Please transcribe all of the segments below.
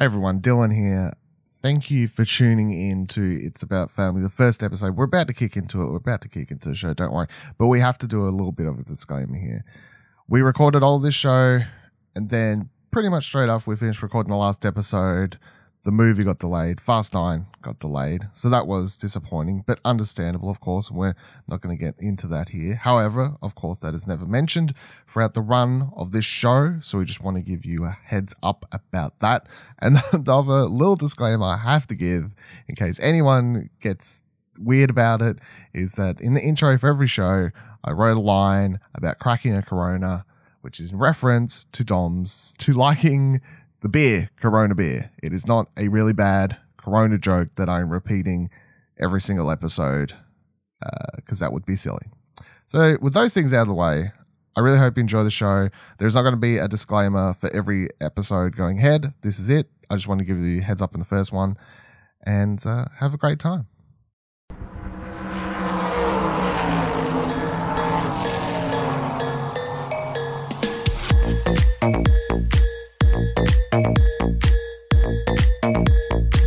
Hey everyone, Dylan here. Thank you for tuning in to It's About Family, the first episode. We're about to kick into it. We're about to kick into the show, don't worry. But we have to do a little bit of a disclaimer here. We recorded all this show, and then pretty much straight after we finished recording the last episode, the movie got delayed. Fast 9 got delayed. So that was disappointing, but understandable, of course. And we're not going to get into that here. However, of course, that is never mentioned throughout the run of this show. So we just want to give you a heads up about that. And the other little disclaimer I have to give, in case anyone gets weird about it, is that in the intro for every show, I wrote a line about cracking a Corona, which is in reference to Dom's, to liking the beer, Corona beer. It is not a really bad Corona joke that I'm repeating every single episode because that would be silly. So with those things out of the way, I really hope you enjoy the show. There's not going to be a disclaimer for every episode going ahead. This is it. I just want to give you a heads up in the first one and have a great time.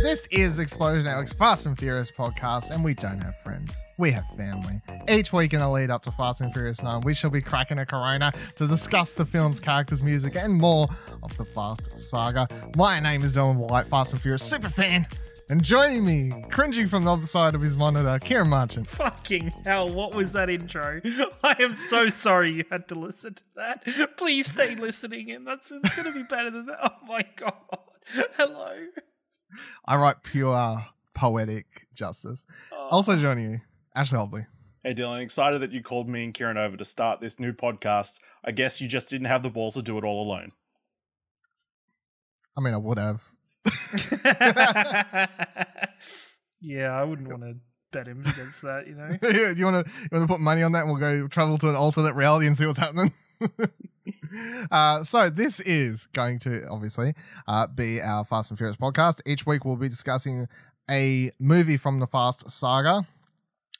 This is Explosion Alex Fast and Furious podcast, and we don't have friends. We have family. Each week in the lead up to Fast and Furious 9, we shall be cracking a Corona to discuss the film's characters, music, and more of the Fast saga. My name is Dylan Blight, Fast and Furious superfan, and joining me, cringing from the other side of his monitor, Karin Marchant. Fucking hell, what was that intro? I am so sorry you had to listen to that. Please stay listening, and it's going to be better than that. Oh my god. Hello. I write pure poetic justice. Also joining you, Ashley Hobley. Hey Dylan, excited that you called me and Kieran over to start this new podcast. I guess you just didn't have the balls to do it all alone. I mean, I would have. Yeah, I wouldn't want to bet him against that, you know? Do you want to put money on that and we'll go travel to an alternate reality and see what's happening? So this is going to obviously be our Fast and Furious podcast. Each week we'll be discussing a movie from the Fast saga.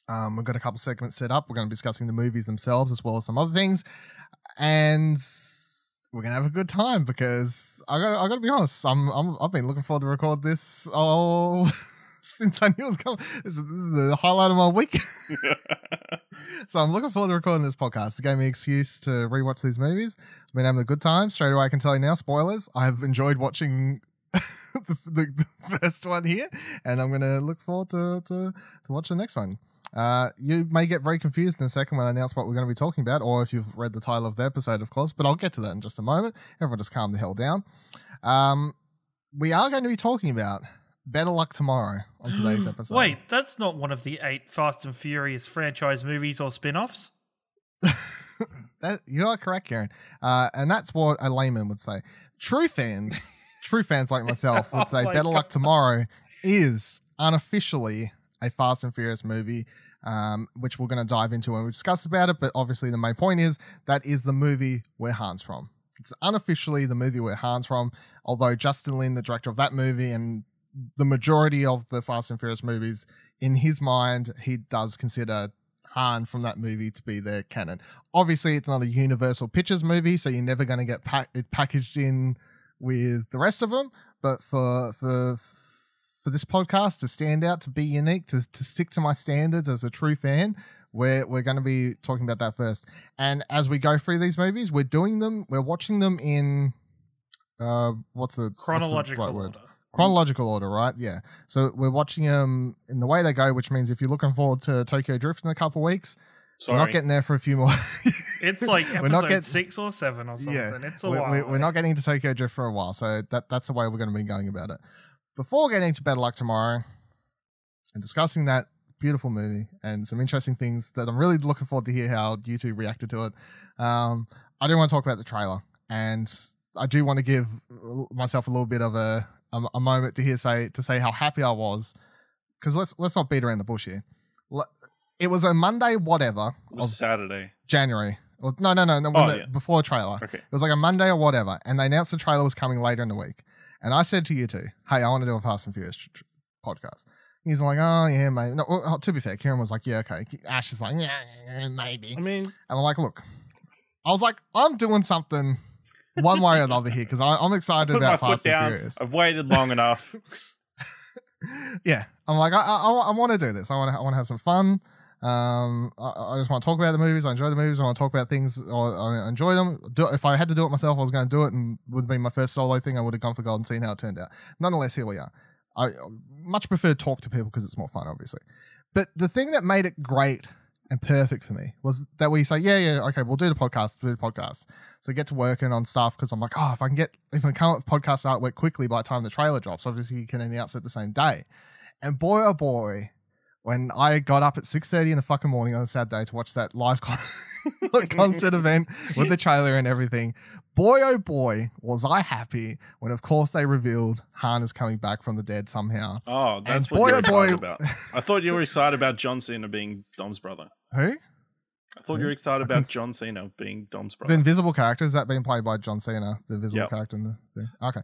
We've got a couple segments set up. We're going to be discussing the movies themselves as well as some other things, and we're gonna have a good time because I got to be honest. I've been looking forward to record this all since I knew it was coming. This is the highlight of my week. So I'm looking forward to recording this podcast. It gave me an excuse to rewatch these movies. I've been having a good time. Straight away, I can tell you now, spoilers, I have enjoyed watching the first one here, and I'm going to look forward to watch the next one. You may get very confused in a second when I announce what we're going to be talking about, or if you've read the title of the episode, of course, but I'll get to that in just a moment. Everyone just calm the hell down. We are going to be talking about Better Luck Tomorrow on today's episode. Wait, that's not one of the 8 Fast and Furious franchise movies or spin-offs? You are correct, Karin. And that's what a layman would say. True fans like myself would say Better Luck Tomorrow is unofficially a Fast and Furious movie, which we're going to dive into when we discuss about it. But obviously the main point is that is the movie where Han's from. It's unofficially the movie where Han's from, although Justin Lin, the director of that movie, and the majority of the Fast and Furious movies, in his mind, he does consider Han from that movie to be their canon. Obviously, it's not a Universal Pictures movie, so you're never going to get it packaged in with the rest of them. But for this podcast to stand out, to be unique, to stick to my standards as a true fan, we're going to be talking about that first. And as we go through these movies, we're watching them in chronological order. Chronological order, right? Yeah. So we're watching them in the way they go, which means if you're looking forward to Tokyo Drift in a couple of weeks, we're not getting there for a few more. It's like episode 6 or 7 or something. Yeah, it's a while. We're not getting to Tokyo Drift for a while, so that's the way we're going to be going about it. Before getting to Better Luck Tomorrow and discussing that beautiful movie and some interesting things that I'm really looking forward to hear how you two reacted to it, I do want to talk about the trailer, and I do want to give myself a little bit of a moment to say how happy I was, because let's not beat around the bush here. It was a Monday, whatever. It was Saturday, January. Before the trailer. Okay. It was like a Monday or whatever, and they announced the trailer was coming later in the week. And I said to you two, "Hey, I want to do a Fast and Furious podcast." He's like, "Oh yeah, maybe." No, to be fair, Kieran was like, "Yeah, okay." Ash is like, "Yeah, maybe." I mean, and I'm like, "Look," I was like, "I'm doing something one way or another here because I'm excited Put my about foot Fast and down. Furious. I've waited long enough. Yeah, I'm like, I want to do this. I want to have some fun. I just want to talk about the movies. I enjoy the movies. I want to talk about things. I enjoy them. If I had to do it myself, I was going to do it, and would have been my first solo thing. I would have gone for gold and seen how it turned out. Nonetheless, here we are. I much prefer to talk to people because it's more fun, obviously. But the thing that made it great and perfect for me was that we say, yeah, okay, we'll do the podcast. So get to working on stuff because I'm like, if I can come up with podcast artwork quickly by the time the trailer drops, obviously you can announce it the same day. And boy, oh boy, when I got up at 6:30 in the fucking morning on a Saturday to watch that live concert event with the trailer and everything, boy, oh boy, was I happy when, of course, they revealed Han is coming back from the dead somehow. Oh, that's and what you're excited about. I thought you were excited about John Cena being Dom's brother. Who? I thought you were excited about John Cena being Dom's brother. The invisible character, is that being played by John Cena? The invisible character in the thing? Okay.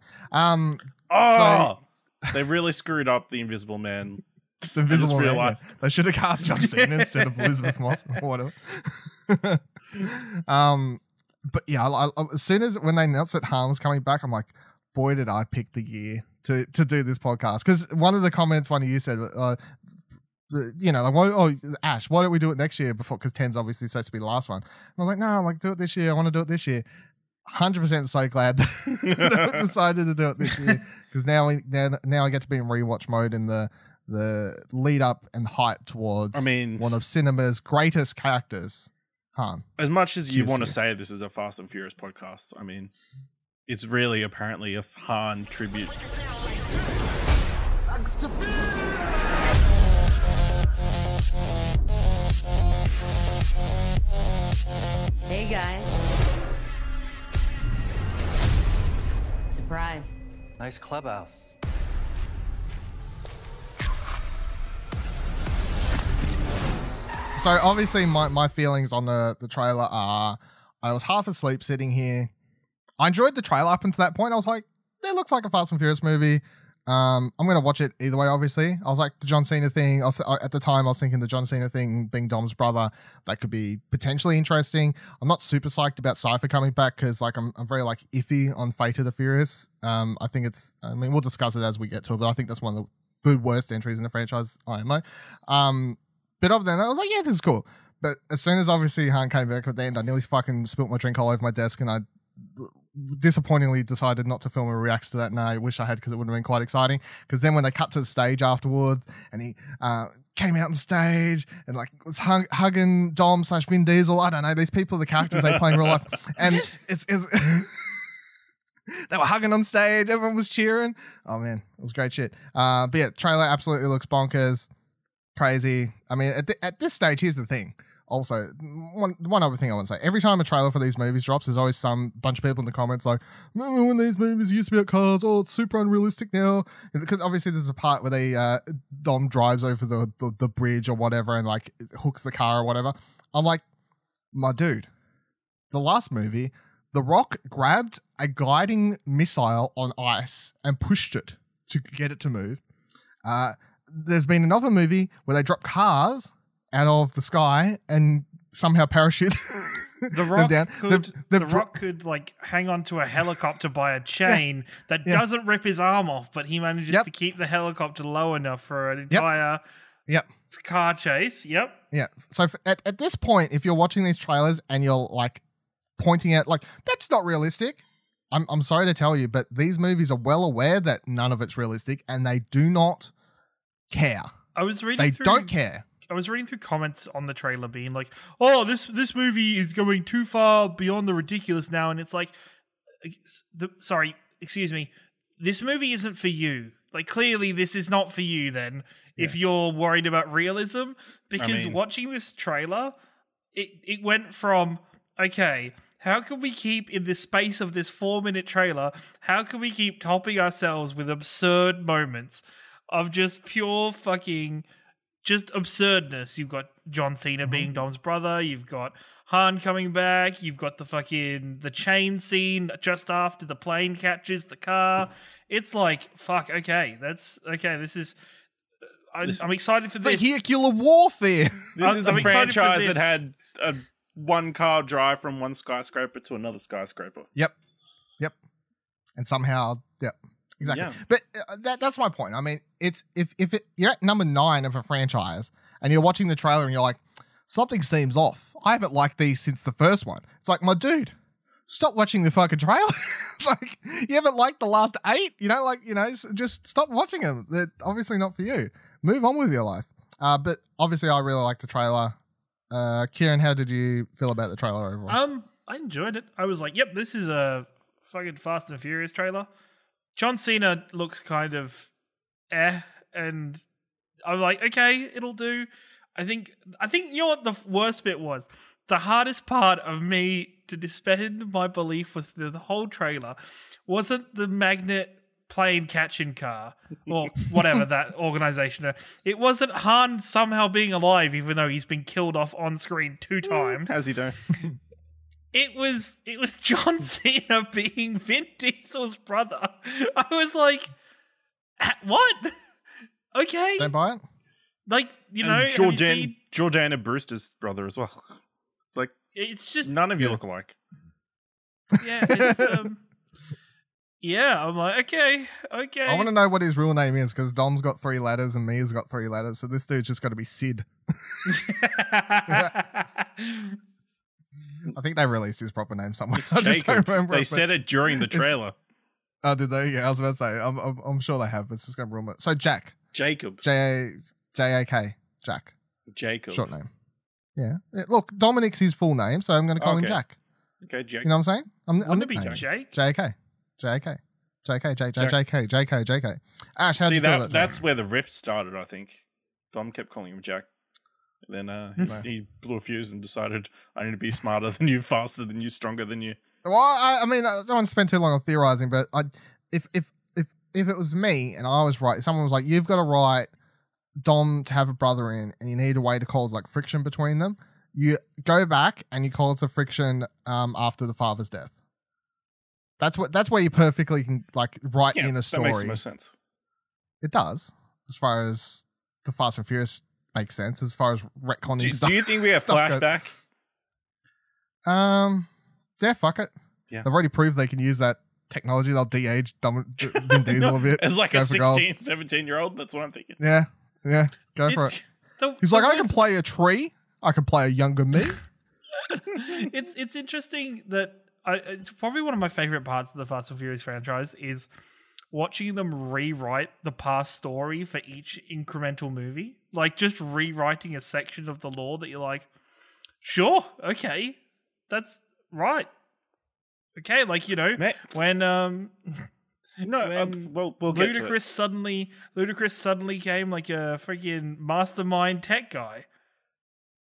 They really screwed up the Invisible Man. The Invisible Man. Yeah. They should have cast John Cena instead of Elizabeth Moss or whatever. But yeah, as soon as when they announced that Han was coming back, I'm like, boy, did I pick the year to do this podcast. Because one of the comments, one of you said, Ash, why don't we do it next year before? Because 10's obviously supposed to be the last one. And I was like, no, do it this year. I want to do it this year. 100% so glad that we decided to do it this year because now I get to be in rewatch mode in the lead up and hype towards one of cinema's greatest characters, Han. As much as you want to say this is a Fast and Furious podcast, it's really apparently a Han tribute. Hey guys. Surprise. Nice clubhouse. So obviously my feelings on the trailer are I was half asleep sitting here. I enjoyed the trailer up until that point. I was like, it looks like a Fast and Furious movie. I'm going to watch it either way, obviously. I was like, the John Cena thing, at the time, I was thinking the John Cena thing being Dom's brother, that could be potentially interesting. I'm not super psyched about Cypher coming back because I'm very iffy on Fate of the Furious. I think we'll discuss it as we get to it, but I think that's one of the worst entries in the franchise, IMO. But other than that, I was like, yeah, this is cool. But as soon as obviously Han came back at the end, I nearly fucking spilt my drink all over my desk and I disappointingly decided not to film a reacts to that. No, I wish I had because it would have been quite exciting. Because then when they cut to the stage afterwards and he came out on stage and was hugging Dom / Vin Diesel. I don't know. These people are the characters they play in real life. And it's they were hugging on stage. Everyone was cheering. Oh man, it was great shit. But yeah, trailer absolutely looks bonkers. Crazy. At this stage, here's the thing. Also, one other thing I want to say. Every time a trailer for these movies drops, there's always some bunch of people in the comments like, remember when these movies used to be about cars? Oh, it's super unrealistic now. Because obviously there's a part where Dom drives over the bridge or whatever and hooks the car or whatever. I'm like, my dude, the last movie, The Rock grabbed a gliding missile on ice and pushed it to get it to move. There's been another movie where they drop cars out of the sky and somehow parachute The Rock them down. The Rock could hang on to a helicopter by a chain that doesn't rip his arm off, but he manages to keep the helicopter low enough for an entire car chase. Yep. Yeah. So at this point, if you're watching these trailers and you're pointing out that's not realistic, I'm sorry to tell you, but these movies are well aware that none of it's realistic and they do not care. They don't care. I was reading through comments on the trailer being like, oh, this movie is going too far beyond the ridiculous now. And it's sorry, excuse me. This movie isn't for you. Clearly this is not for you then, if you're worried about realism. Because watching this trailer, it went from, okay, how can we keep, in the space of this 4-minute trailer, how can we keep topping ourselves with absurd moments of just pure fucking... just absurdness. You've got John Cena being Dom's brother. You've got Han coming back. You've got the chain scene just after the plane catches the car. It's fuck. Okay, this is. I'm excited for this. Vehicular warfare. This is the franchise that had a one car drive from one skyscraper to another skyscraper. Yep. And somehow, yeah, exactly. Yeah. But that's my point. I mean, it's if you're at number 9 of a franchise and you're watching the trailer and you're like, something seems off. I haven't liked these since the first one. It's like, my dude, stop watching the fucking trailer. It's like, you haven't liked the last 8. You don't like, just stop watching them. They're obviously not for you. Move on with your life. But obviously, I really liked the trailer. Kieran, how did you feel about the trailer overall? I enjoyed it. I was like, yep, this is a fucking Fast and Furious trailer. John Cena looks kind of and I'm like, okay, it'll do. I think you know what the worst bit was? The hardest part of me to suspend my belief with the whole trailer wasn't the magnet plane catching car or whatever that organization is. It wasn't Han somehow being alive even though he's been killed off on screen 2 times. How's he doing? It was John Cena being Vin Diesel's brother. I was like, what? Okay. Don't buy it? Like, And have you seen- Jordana Brewster's brother as well. It's like, it's just none of you look alike. yeah, it's yeah, I'm like, okay. I want to know what his real name is because Dom's got 3 letters and Mia's got 3 letters. So this dude's just got to be Sid. I think they released his proper name somewhere. I just don't remember. They said it during the trailer. Oh, did they? Yeah, I was about to say. I'm sure they have, but it's just going to ruin it. So Jack. Jacob. J-A-K. Jack. Jacob. Short name. Yeah. Look, Dominic's his full name, so I'm going to call him Jack. Okay, Jack. You know what I'm saying? Wouldn't it be Jake? J-A-K. J-A-K. J-K. J-K. J-K. J-K. Ash, how'd you feel about that? That's where the rift started, I think. Dom kept calling him Jack. And then he blew a fuse and decided, I need to be smarter than you, faster than you, stronger than you. Well, I mean, I don't want to spend too long on theorizing, but if it was me and I was right, someone was like, you've got to write Dom to have a brother in, and you need a way to cause like friction between them. You go back and you call it a friction after the father's death. That's where you perfectly can like write in a story. That makes the most sense. It does, as far as the Fast and Furious makes sense. As far as retconning stuff. Do you think we have flashback? Yeah, fuck it. Yeah. They've already proved they can use that technology. They'll de-age Vin Diesel a bit. As like a 16, 16, 17-year-old. That's what I'm thinking. Yeah. Go for it. He's like, I can play a tree. I can play a younger me. It's interesting that it's probably one of my favorite parts of the Fast and Furious franchise is watching them rewrite the past story for each incremental movie. Like just rewriting a section of the lore that you're like, sure, okay, that's right. Okay, like, when we'll get to it. Ludacris suddenly came like a freaking mastermind tech guy.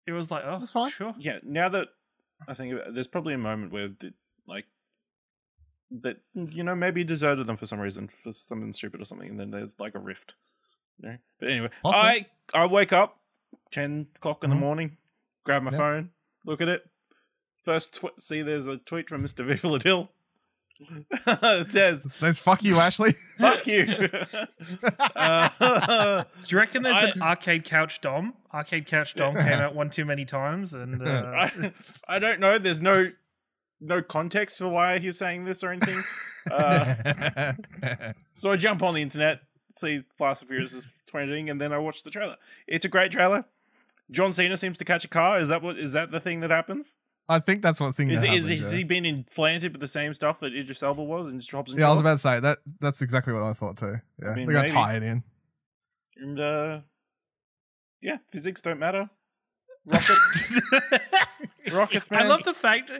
It was like, oh, that's fine. Sure. Yeah, now that I think about it, there's probably a moment where maybe he deserted them for some reason, for something stupid or something, and then there's like a rift. But anyway, I wake up 10 o'clock in the morning, grab my phone, look at it. First, see, there's a tweet from Mr. Vivaladil. It says, fuck you, Ashley. Fuck you. Do you reckon there's an Arcade Couch Dom? Arcade Couch Dom came out one too many times, and I don't know. There's no context for why he's saying this or anything. So I jump on the internet, see Fast and Furious is trending, and then I watch the trailer. It's a great trailer. John Cena seems to catch a car. Is that the thing that happens? I think that's what thing happens. Has he been implanted with the same stuff that Idris Elba was and just drops? Yeah, I was about to say that's exactly what I thought too. Yeah, they're gonna tie it in. And physics don't matter. Rockets, man. I love the fact.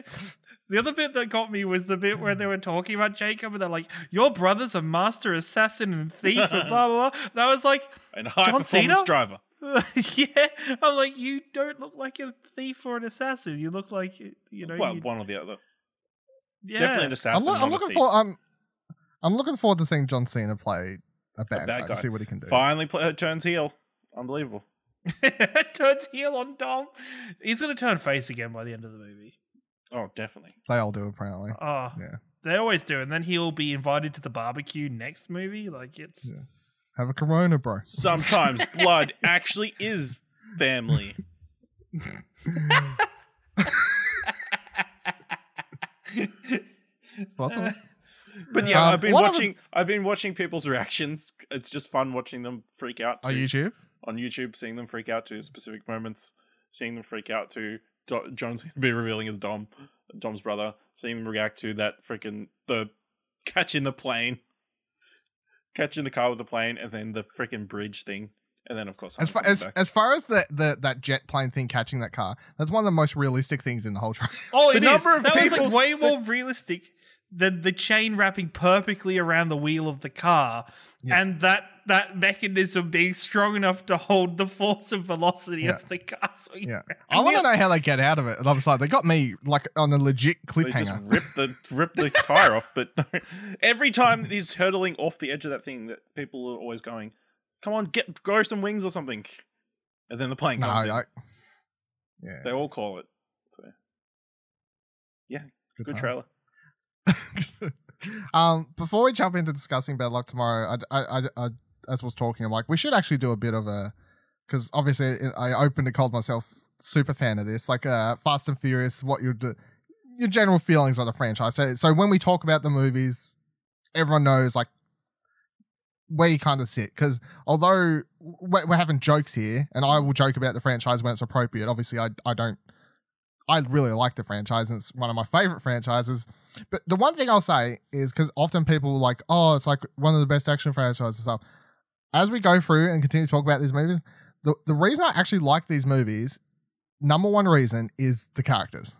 The other bit that got me was the bit where they were talking about Jacob and they're like, your brother's a master assassin and thief and blah, blah, blah. And I was like, and a high-performance Cena? driver. Yeah. I'm like, you don't look like a thief or an assassin. You look like, one or the other. Yeah. Definitely an assassin, I'm looking forward to seeing John Cena play a bad guy to see what he can do. Finally turns heel. Unbelievable. Turns heel on Dom. He's going to turn face again by the end of the movie. Oh, definitely. They all do, apparently. Oh, yeah. They always do. And then he'll be invited to the barbecue next movie. Like, it's... Yeah. Have a Corona, bro. Sometimes blood actually is family. It's possible. But yeah, I've been watching people's reactions. It's just fun watching them freak out. On YouTube? On YouTube, seeing them freak out to specific moments, seeing them freak out to John's going to be revealing his Dom's brother, seeing them react to that freaking the catching the car with the plane, and then the freaking bridge thing, and then of course as far as that jet plane thing catching that car, that's one of the most realistic things in the whole trailer. Oh, it is. That was like way more realistic than the chain wrapping perfectly around the wheel of the car, and that mechanism being strong enough to hold the force and velocity of the car. So I want to know how they get out of it. And I was like, they got me like on a legit cliffhanger. They just rip the tire off. But no, every time he's hurtling off the edge of that thing, that people are always going, "Come on, grow some wings or something," and then the plane comes in. They all call it. So, yeah, good trailer. Before we jump into discussing Bad Luck Tomorrow, I as I was talking, I'm like, we should actually do a bit of because obviously I opened and called myself super fan of this, like Fast and Furious, what your general feelings on the franchise. So when we talk about the movies, everyone knows like where you kind of sit, because although we're having jokes here, and I will joke about the franchise when it's appropriate. Obviously, I really like the franchise, and it's one of my favorite franchises. But the one thing I'll say is, because often people are like, oh, it's like one of the best action franchises and stuff. As we go through and continue to talk about these movies, the reason I actually like these movies, number one reason, is the characters.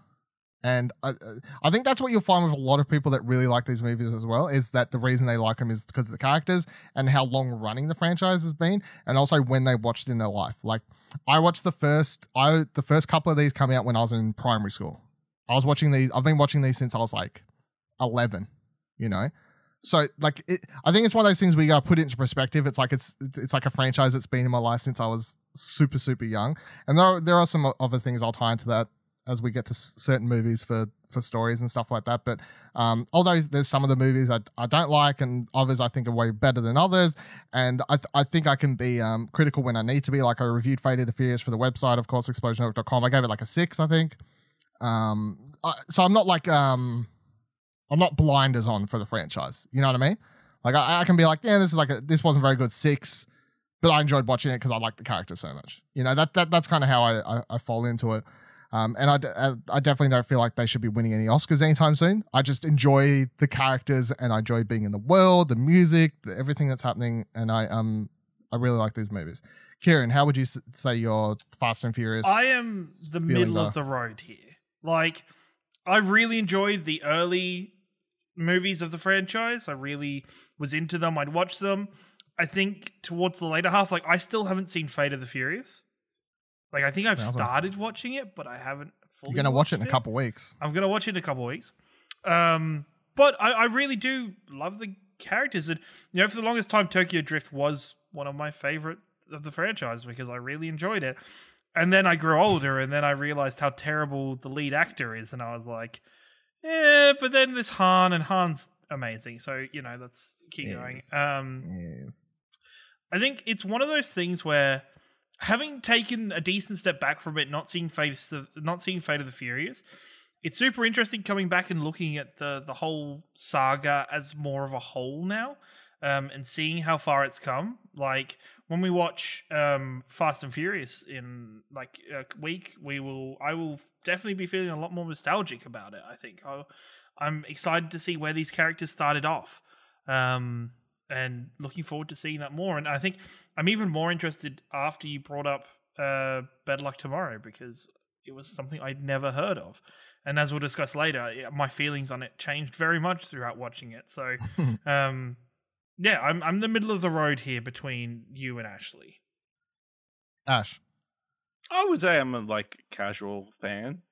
And I think that's what you'll find with a lot of people that really like these movies as well, is that the reason they like them is because of the characters and how long running the franchise has been, and also when they watched in their life. Like, I watched the first couple of these come out when I was in primary school. I've been watching these since I was like 11, you know? So like, I think it's one of those things where you gotta put it into perspective. It's like a franchise that's been in my life since I was super, super young. And there are some other things I'll tie into that as we get to certain movies for stories and stuff like that. But although there's some of the movies I don't like, and others I think are way better than others, and I think I can be critical when I need to be. Like, I reviewed Fate of the Furious for the website, of course, explosionhook.com. I gave it like a 6, I think. So I'm not like I'm not blinders on for the franchise. You know what I mean? Like, I can be like, yeah, this wasn't very good, 6, but I enjoyed watching it because I like the character so much. You know, that's kind of how I fall into it. And I definitely don't feel like they should be winning any Oscars anytime soon. I just enjoy the characters, and I enjoy being in the world, the music, everything that's happening, and I really like these movies. Kieran, how would you say your Fast and Furious? I am the middle of the road here. Like, I really enjoyed the early movies of the franchise. I really was into them. I'd watch them. I think towards the later half, like, I still haven't seen Fate of the Furious. Like, I think I've started watching it, but I haven't fully. You're going to watch it in a couple of weeks. I'm going to watch it in a couple of weeks. But I really do love the characters. And, you know, for the longest time, Tokyo Drift was one of my favorite of the franchise because I really enjoyed it. And then I grew older, and then I realized how terrible the lead actor is. And I was like, yeah, but then there's Han, and Han's amazing. So, you know, let's keep going. I think it's one of those things where, having taken a decent step back from it, not seeing Fate of the Furious, it's super interesting coming back and looking at the whole saga as more of a whole now, and seeing how far it's come. Like, when we watch Fast and Furious in like a week, I will definitely be feeling a lot more nostalgic about it. I think I'm excited to see where these characters started off. And looking forward to seeing that more. And I think I'm even more interested after you brought up Bad Luck Tomorrow, because it was something I'd never heard of. And as we'll discuss later, my feelings on it changed very much throughout watching it. So, yeah, I'm the middle of the road here between you and Ashley. Ash. I would say I'm a casual fan.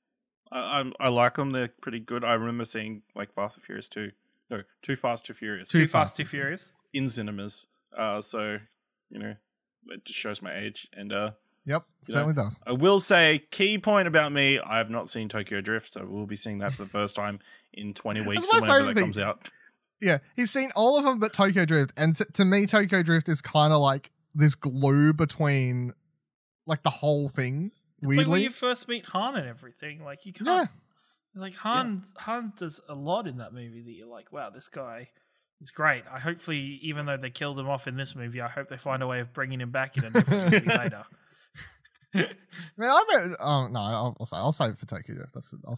I like them. They're pretty good. I remember seeing Fast and Furious 2. No, Too Fast, Too Furious. Too Fast, Too Furious. In cinemas. So, you know, it just shows my age. And yep, certainly does. I will say, key point about me, I have not seen Tokyo Drift, so we'll be seeing that for the first time in 20 weeks or whenever that comes out. Yeah, he's seen all of them but Tokyo Drift. And to me, Tokyo Drift is kind of like this glue between the whole thing. It's weirdly. Like when you first meet Han and everything. You can't... Han does a lot in that movie that you're like, wow, this guy It's great. I hopefully, even though they killed him off in this movie, I hope they find a way of bringing him back in a different movie later. I'll save it for Tokyo Drift. I'll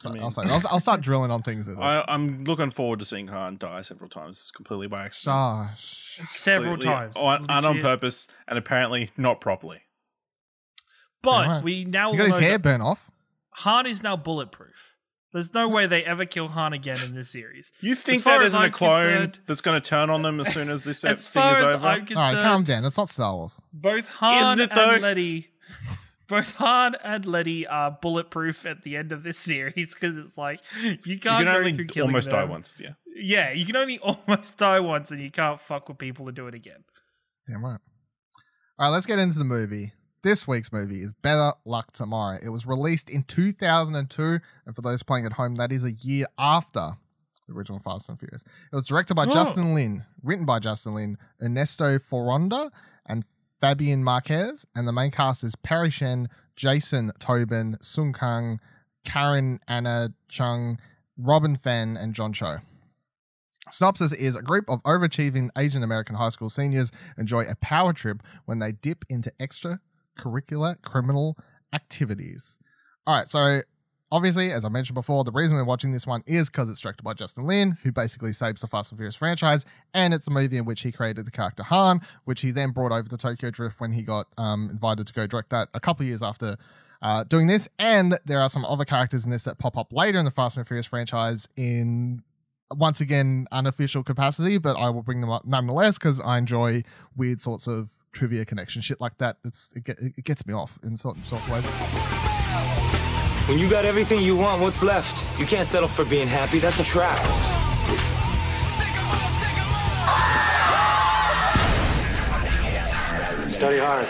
start drilling on things. I'm looking forward to seeing Han die several times, completely by accident. Several times, and on purpose, and apparently not properly. But we now got his hair burnt off. Han is now bulletproof. There's no way they ever kill Han again in this series. You think that isn't a clone that's going to turn on them as soon as this thing is over? All right, calm down. It's not Star Wars. Both Han and Letty, are bulletproof at the end of this series because it's like you can't go through killing almost them. Die once. Yeah, yeah, you can only almost die once, and you can't fuck with people and do it again. Damn right. All right, let's get into the movie. This week's movie is Better Luck Tomorrow. It was released in 2002, and for those playing at home, that is a year after the original Fast and Furious. It was directed by Justin Lin, written by Justin Lin, Ernesto Foronda, and Fabian Marquez, and the main cast is Parry, Shen, Jason, Tobin, Kang, Karin, Anna, Cheung, Robin Fenn, and John Cho. Synopsis is a group of overachieving Asian American high school seniors enjoy a power trip when they dip into extracurricular criminal activities. All right, so obviously, as I mentioned before, the reason we're watching this one is because it's directed by Justin Lin, who basically saves the Fast and Furious franchise, and it's a movie in which he created the character Han, which he then brought over to Tokyo Drift when he got invited to go direct that a couple of years after doing this. And there are some other characters in this that pop up later in the Fast and Furious franchise in, once again, unofficial capacity, but I will bring them up nonetheless because I enjoy weird sorts of trivia connection shit like that. It gets me off in certain sorts of ways. When you got everything you want, what's left? You can't settle for being happy. That's a trap. Study hard.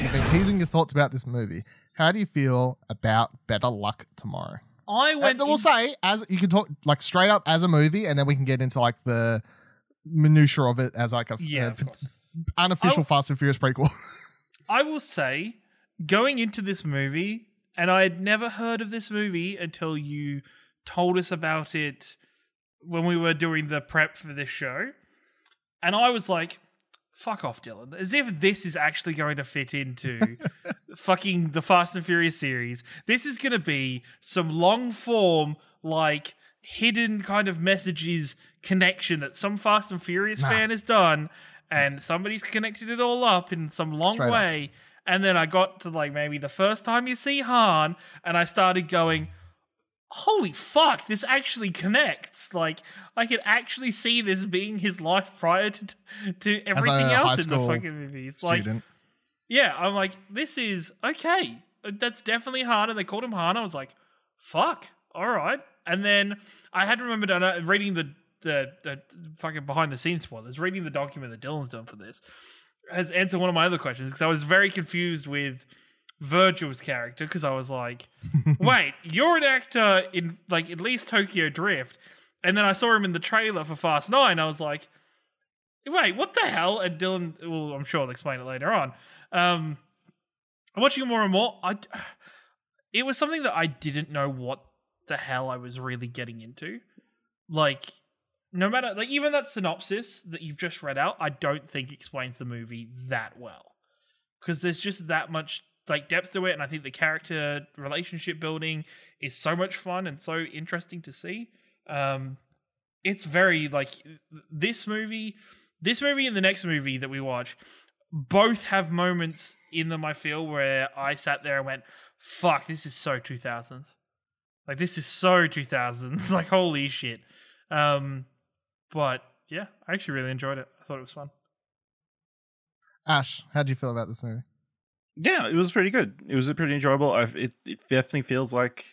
I've been teasing your thoughts about this movie. How do you feel about Better Luck Tomorrow? We'll say, as you can talk like straight up as a movie, and then we can get into like the minutia of it as like a unofficial Fast and Furious prequel. I will say, going into this movie, and I had never heard of this movie until you told us about it when we were doing the prep for this show, and I was like, fuck off, Dylan. As if this is actually going to fit into fucking the Fast and Furious series. This is going to be some long form, like, hidden kind of messages connection that some Fast and Furious fan has done, and somebody's connected it all up in some long way. And then I got to, like, maybe the first time you see Han, and I started going, holy fuck, this actually connects. Like, I could actually see this being his life prior to everything else in the fucking movies. Student. Like, yeah, I'm like, this is okay. That's definitely Han, and they called him Han. I was like, fuck, all right. And then I had remembered reading the fucking behind the scenes spoilers, reading the document that Dylan's done for this, has answered one of my other questions because I was very confused with Virgil's character because I was like, wait, you're an actor in like at least Tokyo Drift, and then I saw him in the trailer for Fast 9. I was like, wait, what the hell? And Dylan, well, I'm sure I'll explain it later on. I'm watching more and more. It was something that I didn't know what the hell I was really getting into. Like, no matter, like, even that synopsis that you've just read out, I don't think explains the movie that well because there's just that much like depth to it, and I think the character relationship building is so much fun and so interesting to see. It's very like this movie and the next movie that we watch both have moments in them, I feel, where I sat there and went, fuck, this is so 2000s. Like, this is so 2000s. Like, holy shit. But yeah, I actually really enjoyed it. I thought it was fun. Ash, how do you feel about this movie? Yeah, it was pretty good. It was pretty enjoyable. It definitely feels like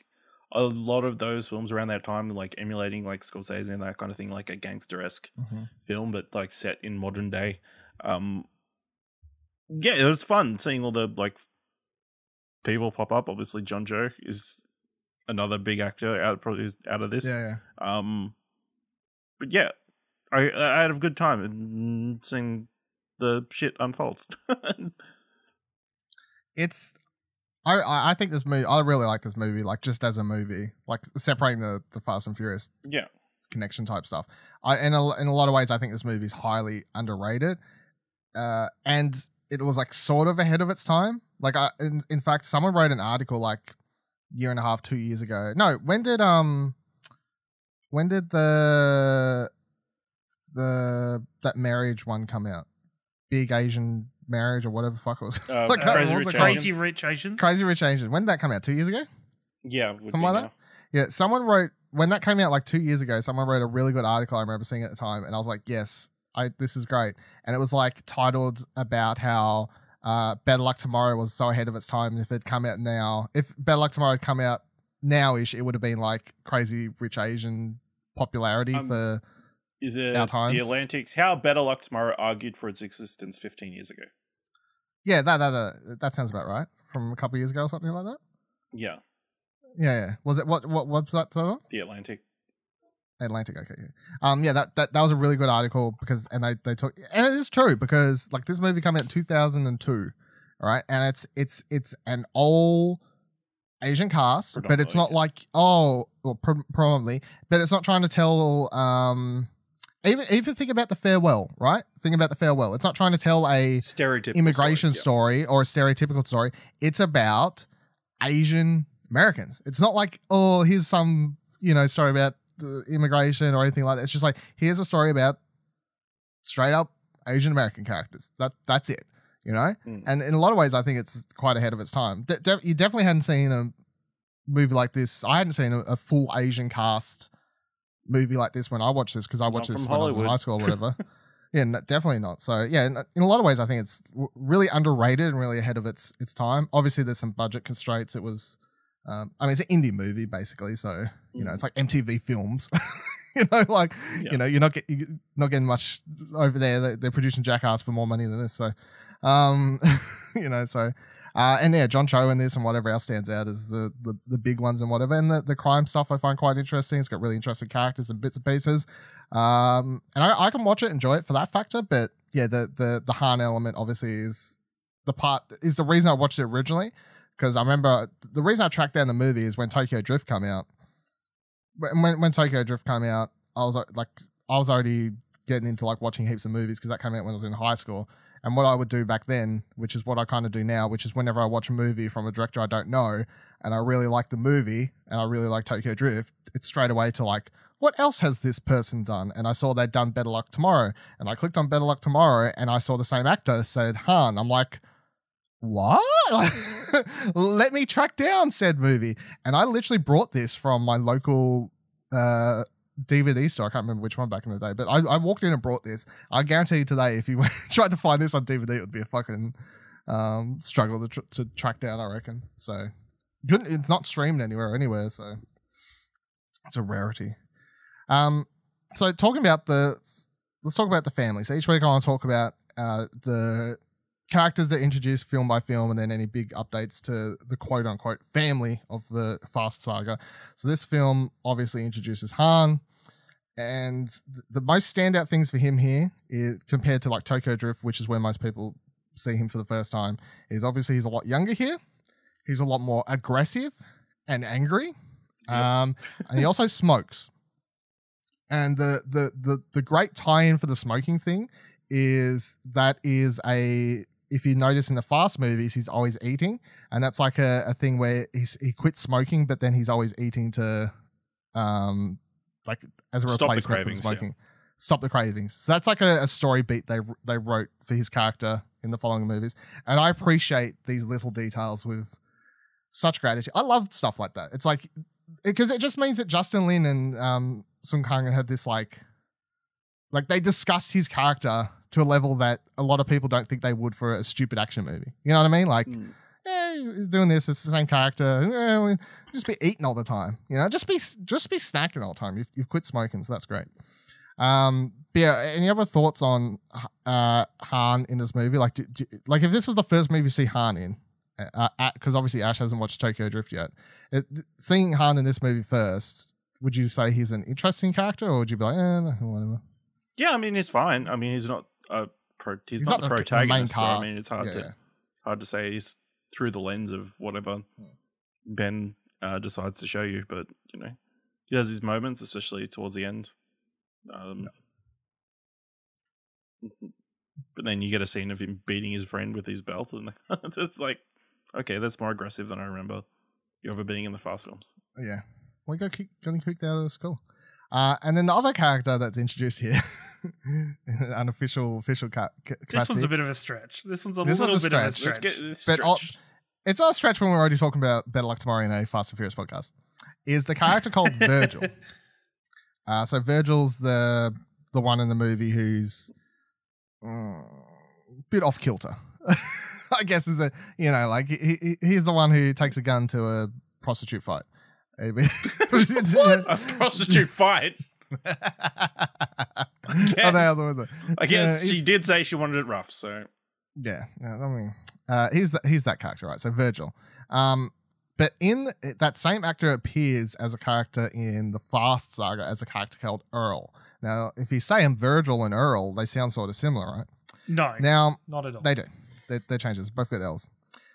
a lot of those films around that time, like emulating like Scorsese and that kind of thing, like a gangster-esque film, but like set in modern day. Yeah, it was fun seeing all the like people pop up. Obviously, John Cho is another big actor out of this. Yeah. But yeah, I had a good time in seeing the shit unfold. I think this movie. I really like this movie. Like just as a movie, like separating the Fast and Furious connection type stuff. In a lot of ways, I think this movie is highly underrated, and it was like sort of ahead of its time. Like, in fact, someone wrote an article like year and a half, 2 years ago. No, when did that marriage one come out? Big Asian Marriage or whatever the fuck it was. Crazy Rich Asians. Crazy Rich Asians. When did that come out? 2 years ago? Yeah. Something like that? Yeah. Someone wrote, when that came out like 2 years ago, someone wrote a really good article I remember seeing at the time. And I was like, yes, this is great. And it was like titled about how Better Luck Tomorrow was so ahead of its time. If it come out now, if Better Luck Tomorrow had come out now-ish, it would have been like Crazy Rich Asian popularity for is it our times. The Atlantics? How Better Luck Tomorrow argued for its existence 15 years ago? Yeah, that sounds about right. From a couple of years ago or something like that. Yeah. Yeah. Was it what was that? The Atlantic. Atlantic. Okay. Yeah. Yeah. That was a really good article because they took, and it is true because like this movie came out in 2002, right? And it's an all Asian cast, but it's not like probably, but it's not trying to tell even think about The Farewell, right? Think about The Farewell. It's not trying to tell a stereotypical immigration story or a stereotypical story. It's about Asian Americans. It's not like, oh, here's some, story about the immigration or anything like that. It's just like, here's a story about straight up Asian American characters. That's it, And in a lot of ways, I think it's quite ahead of its time. You definitely hadn't seen a movie like this. I hadn't seen a full Asian cast movie like this when I watched this because I watched this when I was in high school or whatever. Yeah, definitely not. So yeah, in a lot of ways, I think it's really underrated and really ahead of its time. Obviously, there's some budget constraints. It was, it's an indie movie basically, so it's like MTV Films. You're not getting much over there. They're producing Jackass for more money than this. So, and yeah, John Cho in this and whatever else stands out as the big ones and whatever. And the crime stuff I find quite interesting. It's got really interesting characters and bits and pieces. And I can watch it, enjoy it for that factor. But yeah, the Han element obviously is the reason I watched it originally. Because I remember the reason I tracked down the movie is when Tokyo Drift came out. When Tokyo Drift came out, I was already getting into like watching heaps of movies because that came out when I was in high school. And what I would do back then, which is what I kind of do now, which is whenever I watch a movie from a director I don't know and I really like the movie and I really like Tokyo Drift, it's straight away to like, what else has this person done? And I saw they'd done Better Luck Tomorrow. And I clicked on Better Luck Tomorrow and I saw the same actor said Han. I'm like, what? Let me track down said movie. And I literally brought this from my local DVD store. I can't remember which one back in the day, but I walked in and brought this. I guarantee you today, if you tried to find this on DVD, it would be a fucking struggle to track down, I reckon. So good. It's not streamed anywhere, so it's a rarity. So let's talk about the family. So each week I want to talk about the characters that introduce film by film and then any big updates to the quote unquote family of the Fast saga. So this film obviously introduces Han, and the most standout things for him here is compared to like Tokyo Drift, which is where most people see him for the first time, is obviously he's a lot younger here. He's a lot more aggressive and angry. And he also smokes. And the great tie-in for the smoking thing is if you notice in the Fast movies, he's always eating. And that's like a thing where he quits smoking, but then he's always eating to, like as a replacement for the smoking. Yeah. Stop the cravings. So that's like a story beat they wrote for his character in the following movies. And I appreciate these little details with such gratitude. I love stuff like that. It's like, because it just means that Justin Lin and Sung Kang had this like they discussed his character to a level that a lot of people don't think they would for a stupid action movie. You know what I mean? Like, he's doing this. It's the same character. Just be eating all the time. Just be snacking all the time. You've quit smoking, so that's great. But yeah, any other thoughts on Han in this movie? Like, like if this was the first movie you see Han in, because obviously Ash hasn't watched Tokyo Drift yet. Seeing Han in this movie first, would you say he's an interesting character, or would you be like, whatever? Yeah, I mean, he's fine. I mean, he's not the protagonist. Main cast. So, I mean, it's hard to say he's through the lens of whatever Ben decides to show you. But he has his moments, especially towards the end. But then you get a scene of him beating his friend with his belt, and it's like, okay, that's more aggressive than I remember you ever being in the Fast films. Yeah. We got getting kicked out of school. And then the other character that's introduced here, unofficial capacity. This one's a bit of a stretch. This one's a little bit of a stretch. It's not a stretch when we're already talking about Better Luck Tomorrow in a Fast and Furious podcast. Is the character called Virgil? So Virgil's the one in the movie who's a bit off kilter. I guess is he's the one who takes a gun to a prostitute fight. What? A prostitute fight? I guess she did say she wanted it rough, so yeah. I mean, he's that character, right? So Virgil. But in that same actor appears as a character in the Fast saga as a character called Earl. Now, if you say him Virgil and Earl, they sound sort of similar, right? No, now not at all. They do. They're changes. Both got L's.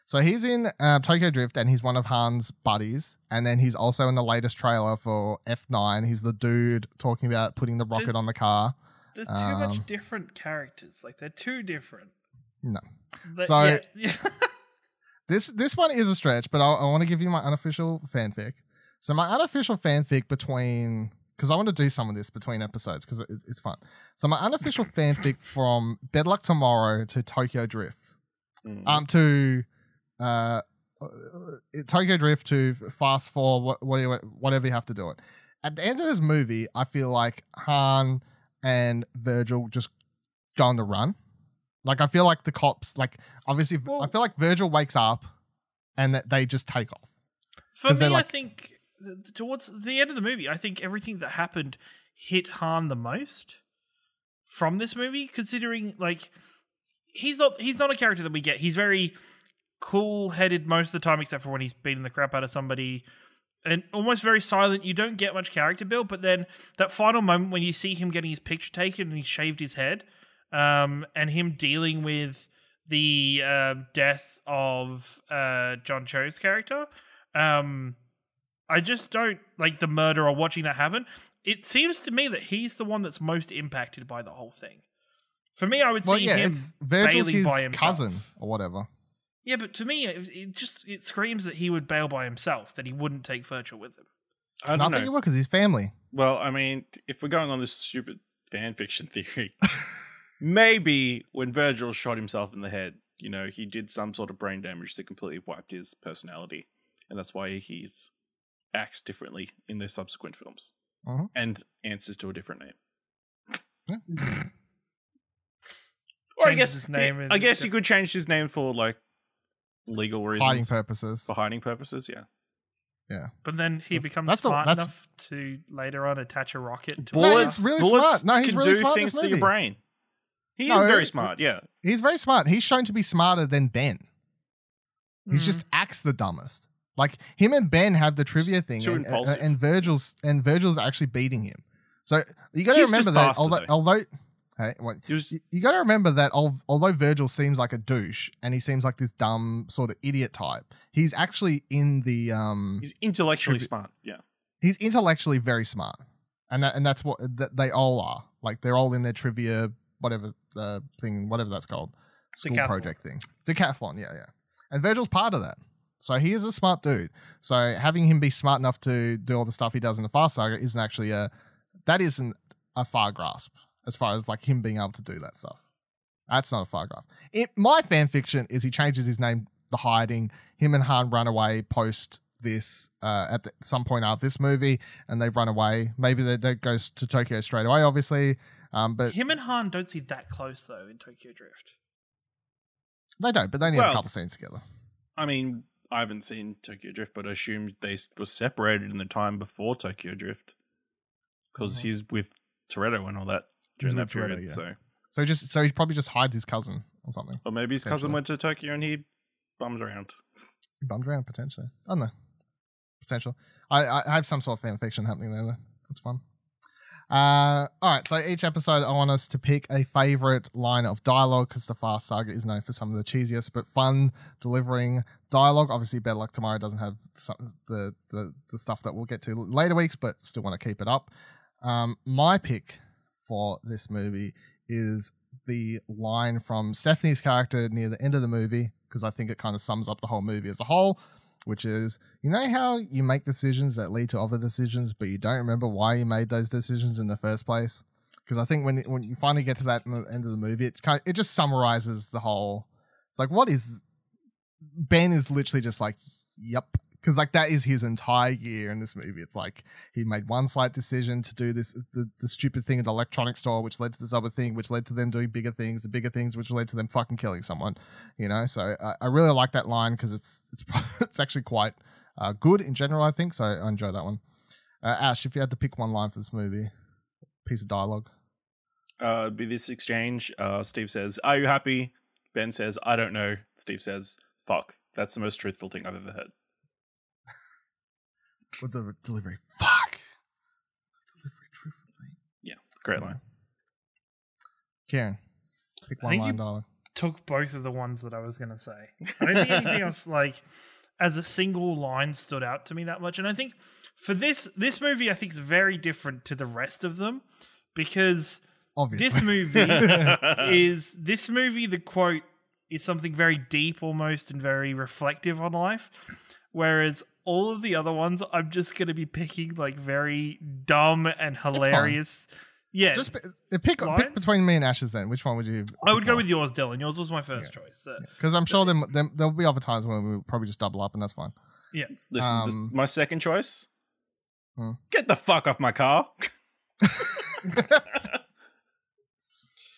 So he's in Tokyo Drift, and he's one of Han's buddies. And then he's also in the latest trailer for F9. He's the dude talking about putting the rocket on the car. There's too much different characters. Like, they're too different. No. But, so yeah. this one is a stretch, but I want to give you my unofficial fanfic. So my unofficial fanfic between... Because I want to do some of this between episodes because it's fun. So my unofficial fanfic from Better Luck Tomorrow to Tokyo Drift. To Tokyo Drift to Fast Forward, whatever you have to do it. At the end of this movie, I feel like Han and Virgil just go on the run. Like, I feel like the cops, like, obviously, I feel like Virgil wakes up and that they just take off. For me, I think towards the end of the movie, I think everything that happened hit Han the most from this movie, considering, like, he's not a character that we get. He's very cool-headed most of the time, except for when he's beating the crap out of somebody, and almost very silent. You don't get much character build, but then that final moment when you see him getting his picture taken and he shaved his head, and him dealing with the death of John Cho's character, I just don't like the murder or watching that happen. It seems to me that he's the one that's most impacted by the whole thing. For me, I would see him Virgil's bailing by his himself. cousin or whatever. Yeah, but to me, it screams that he would bail by himself, that he wouldn't take Virgil with him. I don't know. think he would because he's family. Well, I mean, if we're going on this stupid fan fiction theory, maybe when Virgil shot himself in the head, he did some sort of brain damage that completely wiped his personality, and that's why he acts differently in the subsequent films and answers to a different name. Or I guess he could change his name for like legal reasons, hiding purposes. Yeah. But then he becomes smart enough to later on attach a rocket to bullets. He's really smart. No, he's can really do smart. Things to your brain. He is very smart. Yeah, he's very smart. He's shown to be smarter than Ben. He just acts the dumbest. Like, him and Ben have the trivia thing, and Virgil's actually beating him. So you got to remember that. You got to remember that although Virgil seems like a douche and he seems like this dumb sort of idiot type, he's actually in the he's intellectually smart. Yeah, he's intellectually very smart, and that's what they all are. Like, they're all in their trivia, whatever thing, whatever that's called, school project thing, decathlon. Yeah. And Virgil's part of that. So he is a smart dude. So having him be smart enough to do all the stuff he does in the Fast Saga isn't a far grasp as far as like him being able to do that stuff. That's not a far grasp. My fan fiction is he changes his name, The Hiding. Him and Han run away post this at some point after this movie, and they run away. Maybe they goes to Tokyo straight away, obviously. But him and Han don't see that close though in Tokyo Drift. They don't, but they only have a couple scenes together. I mean, I haven't seen Tokyo Drift, but I assume they were separated in the time before Tokyo Drift because he's with Toretto and all that during that period. Yeah. So he probably just hides his cousin or something. Or maybe his cousin went to Tokyo and he bummed around. He bummed around, potentially. I don't know. Potential. I have some sort of fan fiction happening there, though. That's fun. All right, so each episode I want us to pick a favorite line of dialogue because the Fast Saga is known for some of the cheesiest but fun delivering dialogue. Obviously, Better Luck Tomorrow doesn't have the stuff that we'll get to later weeks, but still want to keep it up. My pick for this movie is the line from Stephanie's character near the end of the movie because I think it kind of sums up the whole movie as a whole, which is, you know how you make decisions that lead to other decisions, but you don't remember why you made those decisions in the first place? Because I think when you finally get to that in the end of the movie, it just summarizes the whole. It's like, what is Ben is literally just like, yep. Because like that is his entire year in this movie. It's like he made one slight decision to do this, the stupid thing at the electronics store, which led to this other thing, which led to them doing bigger things, the bigger things, which led to them fucking killing someone. You know, so I really like that line because it's actually quite good in general. I think so. I enjoy that one. Ash, if you had to pick one line for this movie, piece of dialogue, it'd be this exchange. Steve says, "Are you happy?" Ben says, "I don't know." Steve says, "Fuck." That's the most truthful thing I've ever heard. With the delivery, fuck. Delivery, truthfully. Yeah, great line. Karen, pick one line dialogue. Took both of the ones that I was going to say. I don't think anything else, like, as a single line stood out to me that much. And I think for this movie, I think is very different to the rest of them because obviously this movie, the quote is something very deep almost and very reflective on life. Whereas all of the other ones, I'm just going to be picking like very dumb and hilarious. Yeah. Just pick between me and Ash's then. Which one would you? I would go with yours, Dylan. Yours was my first choice. Because I'm sure there'll be other times when we'll probably just double up and that's fine. Yeah. Listen, my second choice. Get the fuck off my car.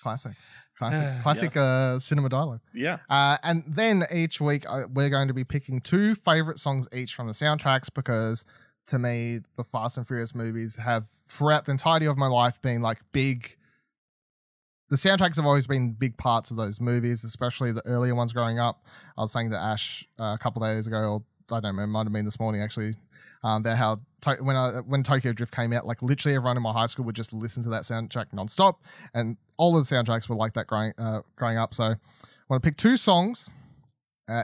Classic cinema dialogue. Yeah. And then each week we're going to be picking 2 favorite songs each from the soundtracks because to me the Fast and Furious movies have throughout the entirety of my life been like big. The soundtracks have always been big parts of those movies, especially the earlier ones growing up. I was saying to Ash a couple of days ago, or I don't know, it might have been this morning actually, about how when Tokyo Drift came out, like literally everyone in my high school would just listen to that soundtrack nonstop, and all of the soundtracks were like that growing up. So I want to pick 2 songs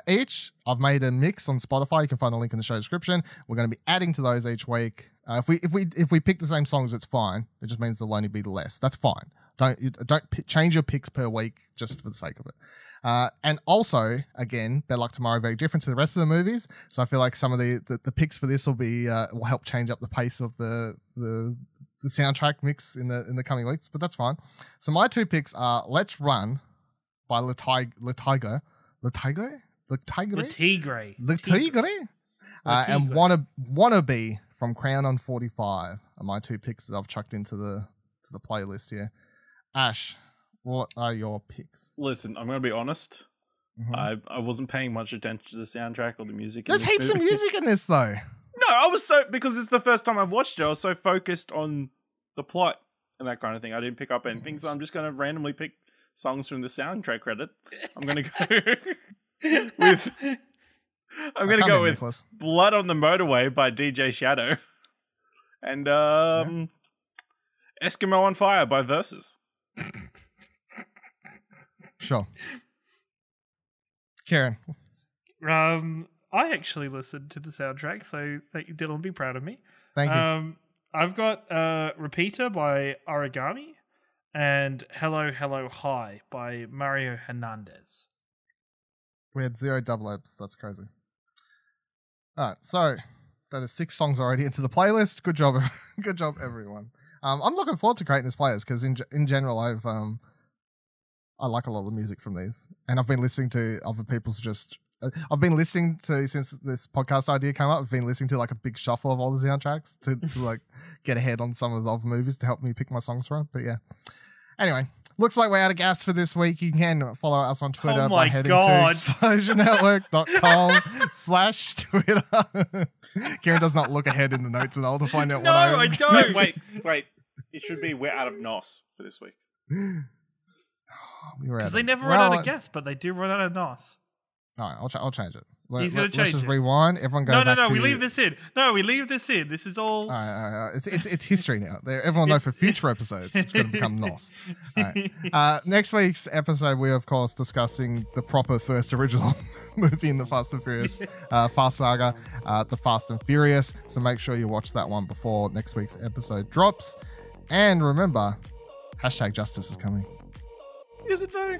each. I've made a mix on Spotify. You can find the link in the show description. We're going to be adding to those each week. If we pick the same songs, it's fine. It just means there'll only be less. That's fine. Don't change your picks per week just for the sake of it. And also, again, Better Luck Tomorrow, very different to the rest of the movies. So I feel like some of the picks for this will help change up the pace of the soundtrack mix in the coming weeks. But that's fine. So my 2 picks are "Let's Run" by Le Tigre, and "Wannabe" from Crown on 45 are my 2 picks that I've chucked into the playlist here. Ash, what are your picks? Listen, I'm going to be honest. I wasn't paying much attention to the soundtrack or the music. There's heaps of music in this, though. No, because it's the first time I've watched it, I was so focused on the plot and that kind of thing. I didn't pick up anything, so I'm just going to randomly pick songs from the soundtrack credit. I'm going to go with... I'm going to go with Nicholas. "Blood on the Motorway" by DJ Shadow. And "Eskimo on Fire" by Versus. Sure. Karen. I actually listened to the soundtrack, so thank you, Dylan. Be proud of me. Thank you. I've got "Repeater" by Origami and "Hello, Hello, Hi" by Mario Hernandez. We had 0 double ups. That's crazy. All right, so that is 6 songs already into the playlist. Good job, good job, everyone. I'm looking forward to creating this playlist because in general, I like a lot of the music from these, and I've been listening to other people's I've been listening to, since this podcast idea came up, I've been listening to like a big shuffle of all the soundtracks to like get ahead on some of the other movies to help me pick my songs from. But yeah. Anyway, looks like we're out of gas for this week. You can follow us on Twitter by heading to explosionnetwork.com/Twitter. Karen does not look ahead in the notes at all to find out what I don't. Wait. It should be "We're out of NOS" for this week. Because they never run out of gas, but they do run out of NOS. All right, I'll change it. He's going to change Let's just it. rewind. Everyone go back No, to... we leave this in. No, we leave this in. This is all... It's history now. Everyone know for future episodes, it's going to become NOS. Next week's episode, we're, of course, discussing the proper first original movie in the Fast and Furious Fast Saga, The Fast and Furious. So make sure you watch that one before next week's episode drops. And remember, #justice is coming. Is it though?